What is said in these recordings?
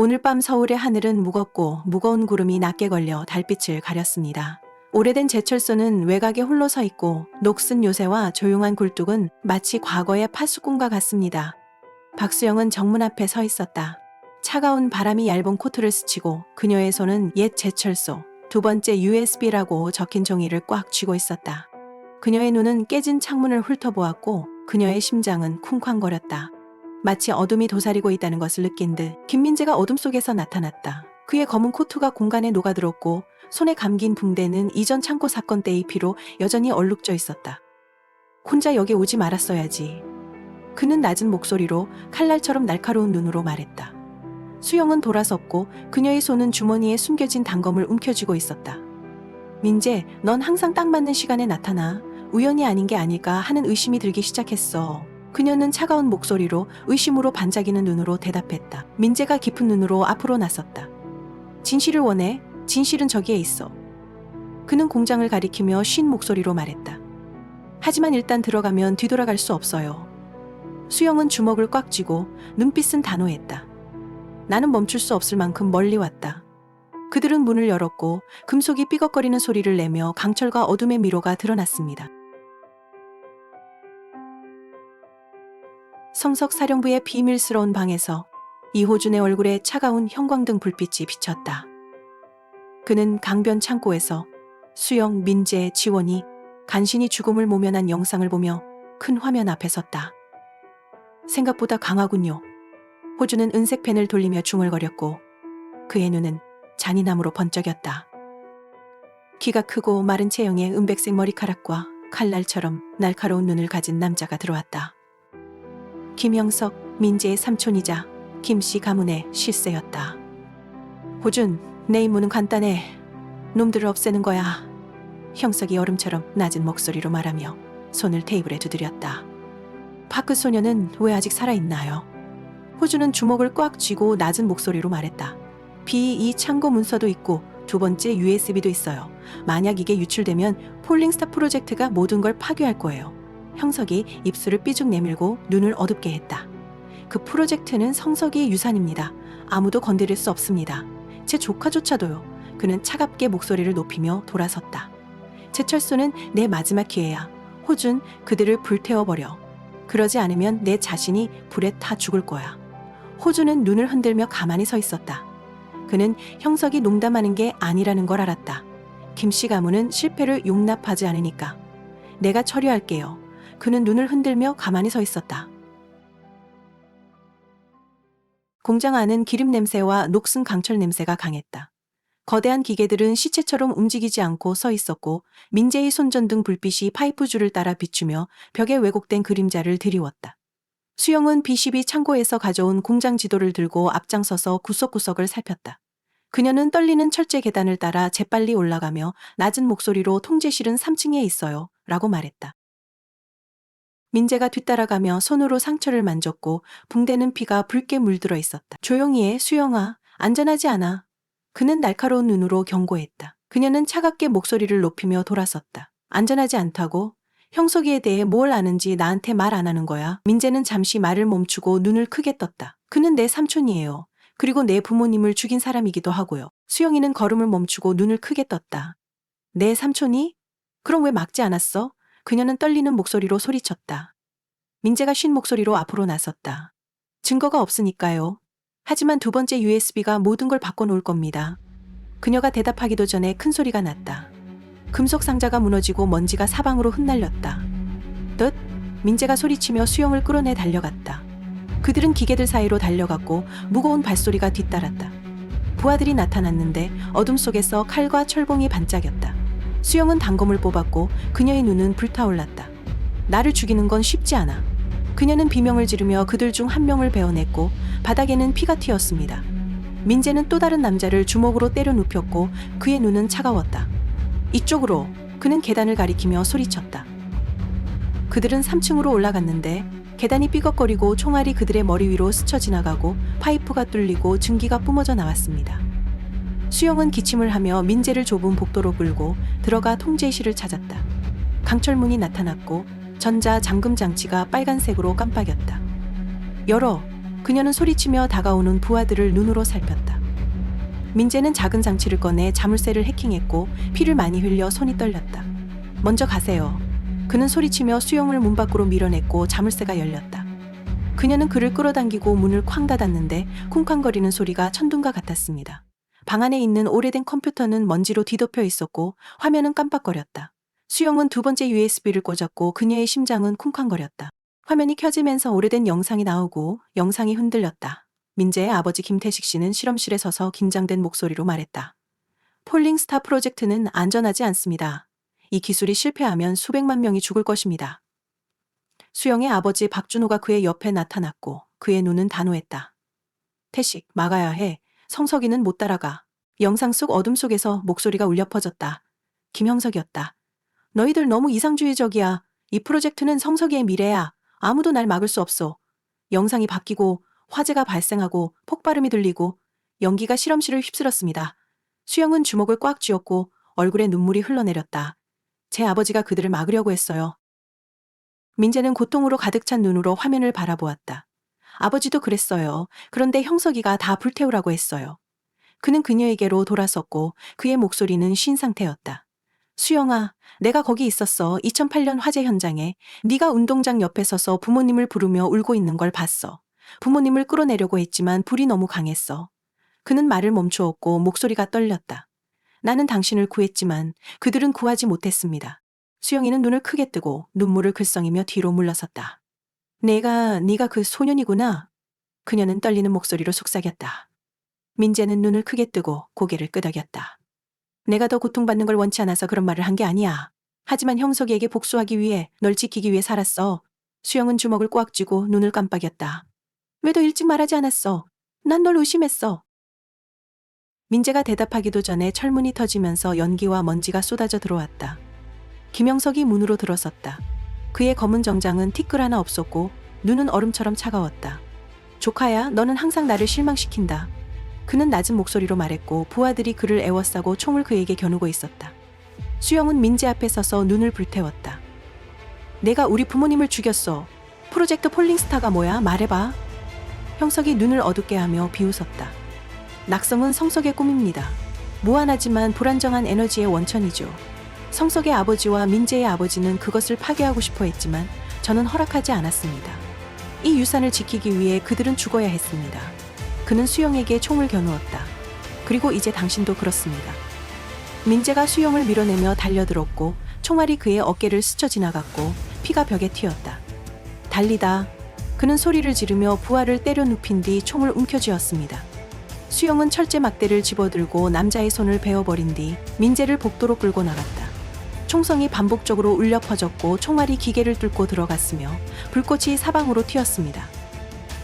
오늘 밤 서울의 하늘은 무겁고 무거운 구름이 낮게 걸려 달빛을 가렸습니다. 오래된 제철소는 외곽에 홀로 서 있고 녹슨 요새와 조용한 굴뚝은 마치 과거의 파수꾼과 같습니다. 박수영은 정문 앞에 서 있었다. 차가운 바람이 얇은 코트를 스치고 그녀의 손은 옛 제철소 두 번째 USB라고 적힌 종이를 꽉 쥐고 있었다. 그녀의 눈은 깨진 창문을 훑어보았고 그녀의 심장은 쿵쾅거렸다. 마치 어둠이 도사리고 있다는 것을 느낀 듯 김민재가 어둠 속에서 나타났다. 그의 검은 코트가 공간에 녹아들었고 손에 감긴 붕대는 이전 창고 사건 때의 피로 여전히 얼룩져 있었다. 혼자 여기 오지 말았어야지. 그는 낮은 목소리로 칼날처럼 날카로운 눈으로 말했다. 수영은 돌아섰고 그녀의 손은 주머니에 숨겨진 단검을 움켜쥐고 있었다. 민재, 넌 항상 딱 맞는 시간에 나타나. 우연이 아닌 게 아닐까 하는 의심이 들기 시작했어. 그녀는 차가운 목소리로 의심으로 반짝이는 눈으로 대답했다. 민재가 깊은 눈으로 앞으로 나섰다. 진실을 원해? 진실은 저기에 있어. 그는 공장을 가리키며 쉰 목소리로 말했다. 하지만 일단 들어가면 뒤돌아갈 수 없어요. 수영은 주먹을 꽉 쥐고 눈빛은 단호했다. 나는 멈출 수 없을 만큼 멀리 왔다. 그들은 문을 열었고 금속이 삐걱거리는 소리를 내며 강철과 어둠의 미로가 드러났습니다. 성석사령부의 비밀스러운 방에서 이호준의 얼굴에 차가운 형광등 불빛이 비쳤다. 그는 강변 창고에서 수영, 민재, 지원이 간신히 죽음을 모면한 영상을 보며 큰 화면 앞에 섰다. 생각보다 강하군요. 호준은 은색 펜을 돌리며 중얼거렸고 그의 눈은 잔인함으로 번쩍였다. 키가 크고 마른 체형의 은백색 머리카락과 칼날처럼 날카로운 눈을 가진 남자가 들어왔다. 김영석, 민재의 삼촌이자 김씨 가문의 실세였다. 호준, 내 임무는 간단해. 놈들을 없애는 거야. 형석이 얼음처럼 낮은 목소리로 말하며 손을 테이블에 두드렸다. 파크 소녀는 왜 아직 살아있나요? 호준은 주먹을 꽉 쥐고 낮은 목소리로 말했다. 이 창고 문서도 있고 두 번째 USB도 있어요. 만약 이게 유출되면 폴링스타 프로젝트가 모든 걸 파괴할 거예요. 형석이 입술을 삐죽 내밀고 눈을 어둡게 했다. 그 프로젝트는 성석이의 유산입니다. 아무도 건드릴 수 없습니다. 제 조카조차도요. 그는 차갑게 목소리를 높이며 돌아섰다. 제철소는 내 마지막 기회야. 호준, 그들을 불태워버려. 그러지 않으면 내 자신이 불에 타 죽을 거야. 호준은 눈을 흔들며 가만히 서 있었다. 그는 형석이 농담하는 게 아니라는 걸 알았다. 김씨 가문은 실패를 용납하지 않으니까. 내가 처리할게요. 그는 눈을 흔들며 가만히 서 있었다. 공장 안은 기름 냄새와 녹슨 강철 냄새가 강했다. 거대한 기계들은 시체처럼 움직이지 않고 서 있었고 민재의 손전등 불빛이 파이프 줄을 따라 비추며 벽에 왜곡된 그림자를 드리웠다. 수영은 B12 창고에서 가져온 공장 지도를 들고 앞장서서 구석구석을 살폈다. 그녀는 떨리는 철제 계단을 따라 재빨리 올라가며 낮은 목소리로 통제실은 3층에 있어요 라고 말했다. 민재가 뒤따라가며 손으로 상처를 만졌고 붕대는 피가 붉게 물들어 있었다. 조용히 해, 수영아. 안전하지 않아. 그는 날카로운 눈으로 경고했다. 그녀는 차갑게 목소리를 높이며 돌아섰다. 안전하지 않다고? 형석이에 대해 뭘 아는지 나한테 말 안 하는 거야. 민재는 잠시 말을 멈추고 눈을 크게 떴다. 그는 내 삼촌이에요. 그리고 내 부모님을 죽인 사람이기도 하고요. 수영이는 걸음을 멈추고 눈을 크게 떴다. 내 삼촌이? 그럼 왜 막지 않았어? 그녀는 떨리는 목소리로 소리쳤다. 민재가 쉰 목소리로 앞으로 나섰다. 증거가 없으니까요. 하지만 두 번째 USB가 모든 걸 바꿔놓을 겁니다. 그녀가 대답하기도 전에 큰 소리가 났다. 금속 상자가 무너지고 먼지가 사방으로 흩날렸다. 뜻? 민재가 소리치며 수영을 끌어내 달려갔다. 그들은 기계들 사이로 달려갔고 무거운 발소리가 뒤따랐다. 부하들이 나타났는데 어둠 속에서 칼과 철봉이 반짝였다. 수영은 단검을 뽑았고 그녀의 눈은 불타올랐다. 나를 죽이는 건 쉽지 않아. 그녀는 비명을 지르며 그들 중 한 명을 베어냈고 바닥에는 피가 튀었습니다. 민재는 또 다른 남자를 주먹으로 때려 눕혔고 그의 눈은 차가웠다. 이쪽으로. 그는 계단을 가리키며 소리쳤다. 그들은 3층으로 올라갔는데 계단이 삐걱거리고 총알이 그들의 머리 위로 스쳐 지나가고 파이프가 뚫리고 증기가 뿜어져 나왔습니다. 수영은 기침을 하며 민재를 좁은 복도로 끌고 들어가 통제실을 찾았다. 강철문이 나타났고 전자 잠금 장치가 빨간색으로 깜빡였다. 열어. 그녀는 소리치며 다가오는 부하들을 눈으로 살폈다. 민재는 작은 장치를 꺼내 자물쇠를 해킹했고 피를 많이 흘려 손이 떨렸다. 먼저 가세요. 그는 소리치며 수영을 문 밖으로 밀어냈고 자물쇠가 열렸다. 그녀는 그를 끌어당기고 문을 쾅 닫았는데 쿵쾅거리는 소리가 천둥과 같았습니다. 방 안에 있는 오래된 컴퓨터는 먼지로 뒤덮여 있었고 화면은 깜빡거렸다. 수영은 두 번째 USB를 꽂았고 그녀의 심장은 쿵쾅거렸다. 화면이 켜지면서 오래된 영상이 나오고 영상이 흔들렸다. 민재의 아버지 김태식 씨는 실험실에 서서 긴장된 목소리로 말했다. 폴링스타 프로젝트는 안전하지 않습니다. 이 기술이 실패하면 수백만 명이 죽을 것입니다. 수영의 아버지 박준호가 그의 옆에 나타났고 그의 눈은 단호했다. 태식, 막아야 해. 성석이는 못 따라가. 영상 속 어둠 속에서 목소리가 울려 퍼졌다. 김형석이었다. 너희들 너무 이상주의적이야. 이 프로젝트는 성석이의 미래야. 아무도 날 막을 수 없어. 영상이 바뀌고 화재가 발생하고 폭발음이 들리고 연기가 실험실을 휩쓸었습니다. 수영은 주먹을 꽉 쥐었고 얼굴에 눈물이 흘러내렸다. 제 아버지가 그들을 막으려고 했어요. 민재는 고통으로 가득 찬 눈으로 화면을 바라보았다. 아버지도 그랬어요. 그런데 형석이가 다 불태우라고 했어요. 그는 그녀에게로 돌아섰고 그의 목소리는 쉰 상태였다. 수영아, 내가 거기 있었어. 2008년 화재 현장에 네가 운동장 옆에 서서 부모님을 부르며 울고 있는 걸 봤어. 부모님을 끌어내려고 했지만 불이 너무 강했어. 그는 말을 멈추었고 목소리가 떨렸다. 나는 당신을 구했지만 그들은 구하지 못했습니다. 수영이는 눈을 크게 뜨고 눈물을 글썽이며 뒤로 물러섰다. 네가 그 소년이구나. 그녀는 떨리는 목소리로 속삭였다. 민재는 눈을 크게 뜨고 고개를 끄덕였다. 내가 더 고통받는 걸 원치 않아서 그런 말을 한 게 아니야. 하지만 형석이에게 복수하기 위해 널 지키기 위해 살았어. 수영은 주먹을 꽉 쥐고 눈을 깜빡였다. 왜 더 일찍 말하지 않았어? 난 널 의심했어. 민재가 대답하기도 전에 철문이 터지면서 연기와 먼지가 쏟아져 들어왔다. 김영석이 문으로 들어섰다. 그의 검은 정장은 티끌 하나 없었고 눈은 얼음처럼 차가웠다. 조카야, 너는 항상 나를 실망시킨다. 그는 낮은 목소리로 말했고 부하들이 그를 애워싸고 총을 그에게 겨누고 있었다. 수영은 민재 앞에 서서 눈을 불태웠다. 내가 우리 부모님을 죽였어. 프로젝트 폴링스타가 뭐야? 말해봐. 형석이 눈을 어둡게 하며 비웃었다. 낙성은 성석의 꿈입니다. 무한하지만 불안정한 에너지의 원천이죠. 성석의 아버지와 민재의 아버지는 그것을 파괴하고 싶어 했지만 저는 허락하지 않았습니다. 이 유산을 지키기 위해 그들은 죽어야 했습니다. 그는 수영에게 총을 겨누었다. 그리고 이제 당신도 그렇습니다. 민재가 수영을 밀어내며 달려들었고 총알이 그의 어깨를 스쳐 지나갔고 피가 벽에 튀었다. 달리다. 그는 소리를 지르며 부하를 때려 눕힌 뒤 총을 움켜쥐었습니다. 수영은 철제 막대를 집어들고 남자의 손을 베어버린 뒤 민재를 복도로 끌고 나갔다. 총성이 반복적으로 울려 퍼졌고 총알이 기계를 뚫고 들어갔으며 불꽃이 사방으로 튀었습니다.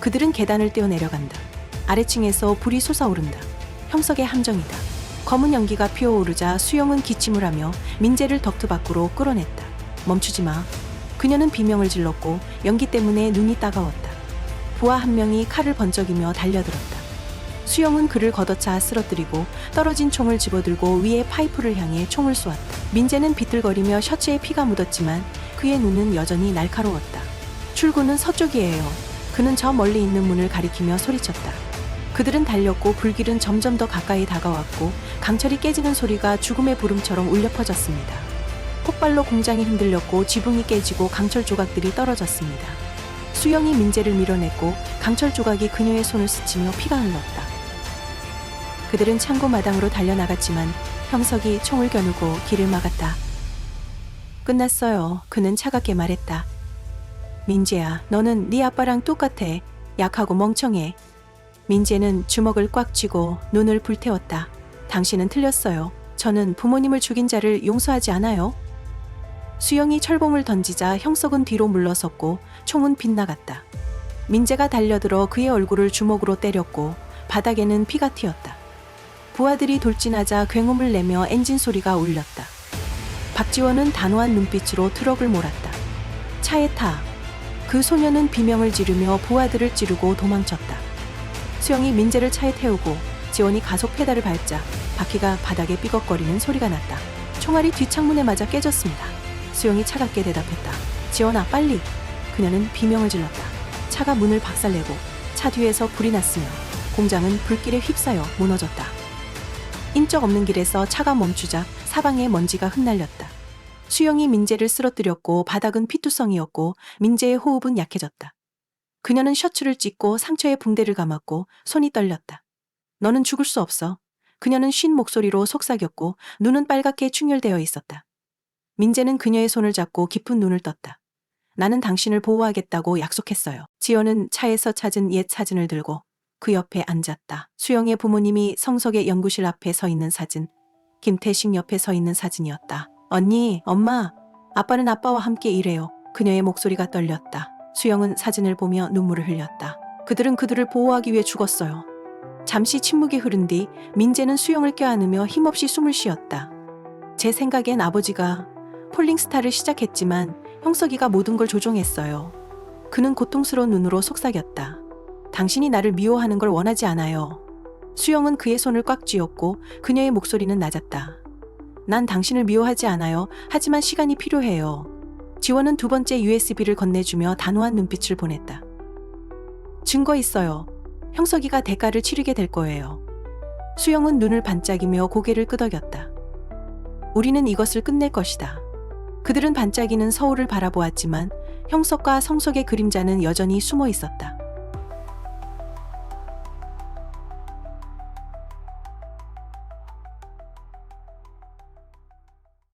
그들은 계단을 뛰어내려간다. 아래층에서 불이 솟아오른다. 형석의 함정이다. 검은 연기가 피어오르자 수영은 기침을 하며 민재를 덕트 밖으로 끌어냈다. 멈추지 마. 그녀는 비명을 질렀고 연기 때문에 눈이 따가웠다. 부하 한 명이 칼을 번쩍이며 달려들었다. 수영은 그를 걷어차 쓰러뜨리고 떨어진 총을 집어들고 위에 파이프를 향해 총을 쏘았다. 민재는 비틀거리며 셔츠에 피가 묻었지만 그의 눈은 여전히 날카로웠다. 출구는 서쪽이에요. 그는 저 멀리 있는 문을 가리키며 소리쳤다. 그들은 달렸고 불길은 점점 더 가까이 다가왔고 강철이 깨지는 소리가 죽음의 부름처럼 울려 퍼졌습니다. 폭발로 공장이 흔들렸고 지붕이 깨지고 강철 조각들이 떨어졌습니다. 수영이 민재를 밀어냈고 강철 조각이 그녀의 손을 스치며 피가 흘렀다. 그들은 창고 마당으로 달려나갔지만 형석이 총을 겨누고 길을 막았다. 끝났어요. 그는 차갑게 말했다. 민재야, 너는 네 아빠랑 똑같아. 약하고 멍청해. 민재는 주먹을 꽉 쥐고 눈을 불태웠다. 당신은 틀렸어요. 저는 부모님을 죽인 자를 용서하지 않아요. 수영이 철봉을 던지자 형석은 뒤로 물러섰고 총은 빗나갔다. 민재가 달려들어 그의 얼굴을 주먹으로 때렸고 바닥에는 피가 튀었다. 부하들이 돌진하자 굉음을 내며 엔진 소리가 울렸다. 박지원은 단호한 눈빛으로 트럭을 몰았다. 차에 타. 그 소녀는 비명을 지르며 부하들을 찌르고 도망쳤다. 수영이 민재를 차에 태우고 지원이 가속 페달을 밟자 바퀴가 바닥에 삐걱거리는 소리가 났다. 총알이 뒷창문에 맞아 깨졌습니다. 수영이 차갑게 대답했다. 지원아, 빨리. 그녀는 비명을 질렀다. 차가 문을 박살내고 차 뒤에서 불이 났으며 공장은 불길에 휩싸여 무너졌다. 인적 없는 길에서 차가 멈추자 사방에 먼지가 흩날렸다. 수영이 민재를 쓰러뜨렸고 바닥은 피투성이었고 민재의 호흡은 약해졌다. 그녀는 셔츠를 찢고 상처에 붕대를 감았고 손이 떨렸다. 너는 죽을 수 없어. 그녀는 쉰 목소리로 속삭였고 눈은 빨갛게 충혈되어 있었다. 민재는 그녀의 손을 잡고 깊은 눈을 떴다. 나는 당신을 보호하겠다고 약속했어요. 지연은 차에서 찾은 옛 사진을 들고 그 옆에 앉았다. 수영의 부모님이 성석의 연구실 앞에 서 있는 사진, 김태식 옆에 서 있는 사진이었다. 언니, 엄마, 아빠는 아빠와 함께 일해요. 그녀의 목소리가 떨렸다. 수영은 사진을 보며 눈물을 흘렸다. 그들은 그들을 보호하기 위해 죽었어요. 잠시 침묵이 흐른 뒤 민재는 수영을 껴안으며 힘없이 숨을 쉬었다. 제 생각엔 아버지가 폴링스타를 시작했지만 형석이가 모든 걸 조종했어요. 그는 고통스러운 눈으로 속삭였다. 당신이 나를 미워하는 걸 원하지 않아요. 수영은 그의 손을 꽉 쥐었고 그녀의 목소리는 낮았다. 난 당신을 미워하지 않아요. 하지만 시간이 필요해요. 지원은 두 번째 USB를 건네주며 단호한 눈빛을 보냈다. 증거 있어요. 형석이가 대가를 치르게 될 거예요. 수영은 눈을 반짝이며 고개를 끄덕였다. 우리는 이것을 끝낼 것이다. 그들은 반짝이는 서울을 바라보았지만 형석과 성석의 그림자는 여전히 숨어 있었다.